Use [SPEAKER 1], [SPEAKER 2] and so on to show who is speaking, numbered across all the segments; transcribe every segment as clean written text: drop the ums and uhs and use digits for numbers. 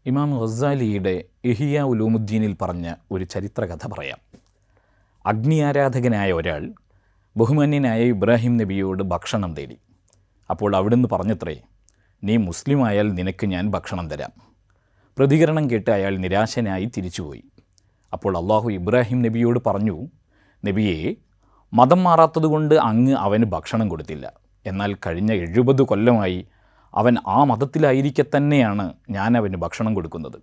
[SPEAKER 1] ഇമാം ഗസാലിയുടെ ഇഹിയ ഉലൂമുദ്ദീനിൽ പറഞ്ഞ ഒരു ചരിത്രകഥ പറയാം. അഗ്നി ആരാധകനായ ഒരാൾ ബഹുമാന്യനായ ഇബ്രാഹിം നബിയോട് ഭക്ഷണം തേടി. അപ്പോൾ അവിടുന്ന് പറഞ്ഞത്രേ, നീ മുസ്ലിമായാൽ നിനക്ക് ഞാൻ ഭക്ഷണം തരാം. പ്രതികരണം കേട്ട് അയാൾ നിരാശനായി തിരിച്ചുപോയി. അപ്പോൾ അള്ളാഹു ഇബ്രാഹിം നബിയോട് പറഞ്ഞു, നബിയെ, മതം മാറാത്തതുകൊണ്ട് അങ്ങ് അവന് ഭക്ഷണം കൊടുത്തില്ല. എന്നാൽ കഴിഞ്ഞ 70 കൊല്ലമായി അവൻ ആ മതത്തിലായിരിക്കെ തന്നെയാണ് ഞാൻ അവന് ഭക്ഷണം കൊടുക്കുന്നത്.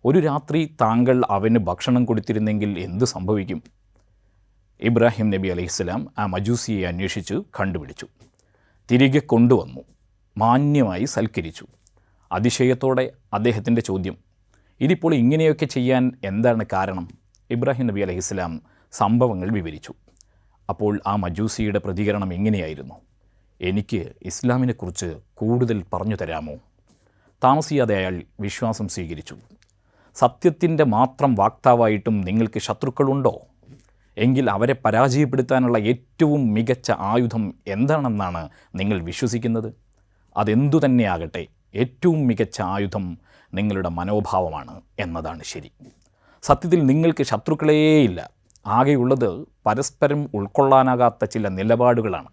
[SPEAKER 1] ഒരു രാത്രി താങ്കൾ അവന് ഭക്ഷണം കൊടുത്തിരുന്നെങ്കിൽ എന്ത് സംഭവിക്കും? ഇബ്രാഹിം നബി അലൈഹിസ്സലാം ആ മജൂസിയെ അന്വേഷിച്ചു കണ്ടുപിടിച്ചു. തിരികെ കൊണ്ടുവന്നു, മാന്യമായി സൽക്കരിച്ചു. അതിശയത്തോടെ അദ്ദേഹത്തിൻ്റെ ചോദ്യം, ഇതിപ്പോൾ ഇങ്ങനെയൊക്കെ ചെയ്യാൻ എന്താണ് കാരണം? ഇബ്രാഹിം നബി അലൈഹിസ്സലാം സംഭവങ്ങൾ വിവരിച്ചു. അപ്പോൾ ആ മജൂസിയുടെ പ്രതികരണം ഇങ്ങനെയായിരുന്നു, എനിക്ക് ഇസ്ലാമിനെക്കുറിച്ച് കൂടുതൽ പറഞ്ഞു തരാമോ? താമസിയാതെ അയാൾ വിശ്വാസം സ്വീകരിച്ചു. സത്യത്തിൻ്റെ മാത്രം വാക്താവായിട്ടും നിങ്ങൾക്ക് ശത്രുക്കളുണ്ടോ? എങ്കിൽ അവരെ പരാജയപ്പെടുത്താനുള്ള ഏറ്റവും മികച്ച ആയുധം എന്താണെന്നാണ് നിങ്ങൾ വിശ്വസിക്കുന്നത്? അതെന്തു തന്നെയാകട്ടെ, ഏറ്റവും മികച്ച ആയുധം നിങ്ങളുടെ മനോഭാവമാണ് എന്നതാണ് ശരി. സത്യത്തിൽ നിങ്ങൾക്ക് ശത്രുക്കളേയില്ല. ആകെയുള്ളത് പരസ്പരം ഉൾക്കൊള്ളാനാകാത്ത ചില നിലപാടുകളാണ്.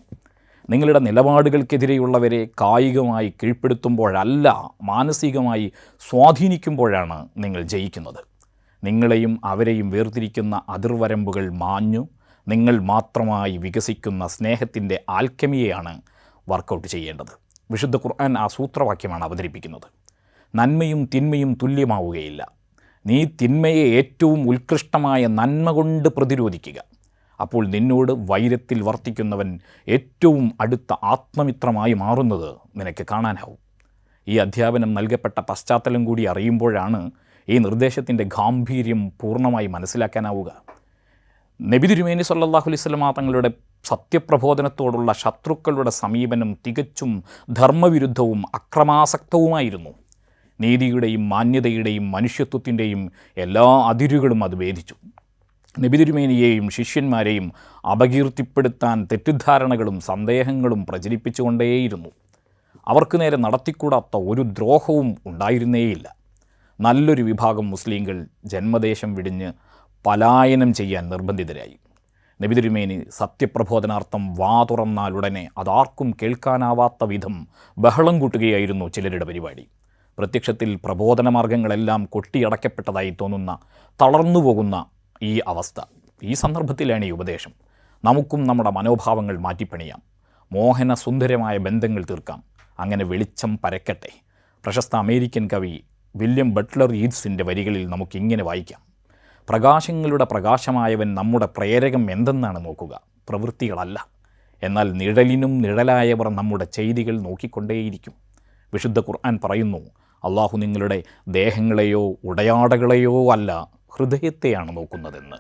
[SPEAKER 1] നിങ്ങളുടെ നിലപാടുകൾക്കെതിരെയുള്ളവരെ കായികമായി കീഴ്പ്പെടുത്തുമ്പോഴല്ല, മാനസികമായി സ്വാധീനിക്കുമ്പോഴാണ് നിങ്ങൾ ജയിക്കുന്നത്. നിങ്ങളെയും അവരെയും വേർതിരിക്കുന്ന അതിർവരമ്പുകൾ മാഞ്ഞു നിങ്ങൾ മാത്രമായി വികസിക്കുന്ന സ്നേഹത്തിൻ്റെ ആൽക്കമിയെയാണ് വർക്കൗട്ട് ചെയ്യേണ്ടത്. വിശുദ്ധ ഖുർആൻ ആ സൂത്രവാക്യമാണ് അവതരിപ്പിക്കുന്നത്. നന്മയും തിന്മയും തുല്യമാവുകയില്ല. നീ തിന്മയെ ഏറ്റവും ഉത്കൃഷ്ടമായ നന്മ കൊണ്ട് പ്രതിരോധിക്കുക. അപ്പോൾ നിന്നോട് വൈരത്തിൽ വർത്തിക്കുന്നവൻ ഏറ്റവും അടുത്ത ആത്മമിത്രമായി മാറുന്നത് നിനക്ക് കാണാനാവും. ഈ അധ്യാപനം നൽകപ്പെട്ട പശ്ചാത്തലം കൂടി അറിയുമ്പോഴാണ് ഈ നിർദ്ദേശത്തിൻ്റെ ഗാംഭീര്യം പൂർണ്ണമായി മനസ്സിലാക്കാനാവുക. നബി തിരുമേനി സല്ലല്ലാഹു അലൈഹി വസല്ലമ തങ്ങളുടെ സത്യപ്രബോധനത്തോടുള്ള ശത്രുക്കളുടെ സമീപനം തികച്ചും ധർമ്മവിരുദ്ധവും അക്രമാസക്തവുമായിരുന്നു. നീതിയുടെയും മാന്യതയുടെയും മനുഷ്യത്വത്തിൻ്റെയും എല്ലാ അതിരുകളും അത് ഭേദിച്ചു. നബി തിരുമേനിയെയും ശിഷ്യന്മാരെയും അപകീർത്തിപ്പെടുത്താൻ തെറ്റിദ്ധാരണകളും സന്ദേഹങ്ങളും പ്രചരിപ്പിച്ചുകൊണ്ടേയിരുന്നു. അവർക്ക് നേരെ നടത്തിക്കൂടാത്ത ഒരു ദ്രോഹവും ഉണ്ടായിരുന്നേയില്ല. നല്ലൊരു വിഭാഗം മുസ്ലിങ്ങൾ ജന്മദേശം വിടിഞ്ഞ് പലായനം ചെയ്യാൻ നിർബന്ധിതരായി. നബി തിരുമേനി സത്യപ്രബോധനാർത്ഥം വാ തുറന്നാലുടനെ അതാർക്കും കേൾക്കാനാവാത്ത വിധം ബഹളം കൂട്ടുകയായിരുന്നു ചിലരുടെ പരിപാടി. പ്രത്യക്ഷത്തിൽ പ്രബോധന മാർഗങ്ങളെല്ലാം കൊട്ടിയടക്കപ്പെട്ടതായി തോന്നുന്ന, തളർന്നുപോകുന്ന ഈ അവസ്ഥ, ഈ സന്ദർഭത്തിലാണ് ഈ ഉപദേശം. നമുക്കും നമ്മുടെ മനോഭാവങ്ങൾ മാറ്റിപ്പണിയാം, മോഹന സുന്ദരമായ ബന്ധങ്ങൾ തീർക്കാം. അങ്ങനെ വെളിച്ചം പരക്കട്ടെ. പ്രശസ്ത അമേരിക്കൻ കവി വില്യം ബട്ട്ലർ യീറ്റ്സിൻ്റെ വരികളിൽ നമുക്കിങ്ങനെ വായിക്കാം, പ്രകാശങ്ങളുടെ പ്രകാശമായവൻ നമ്മുടെ പ്രേരകം എന്തെന്നാണ് നോക്കുക, പ്രവൃത്തികളല്ല. എന്നാൽ നിഴലിനും നിഴലായവർ നമ്മുടെ ചെയ്തികൾ നോക്കിക്കൊണ്ടേയിരിക്കും. വിശുദ്ധ ഖുർആൻ പറയുന്നു, അള്ളാഹു നിങ്ങളുടെ ദേഹങ്ങളെയോ ഉടയാടകളെയോ അല്ല, ഹൃദയത്തെയാണ് നോക്കുന്നതെന്ന്.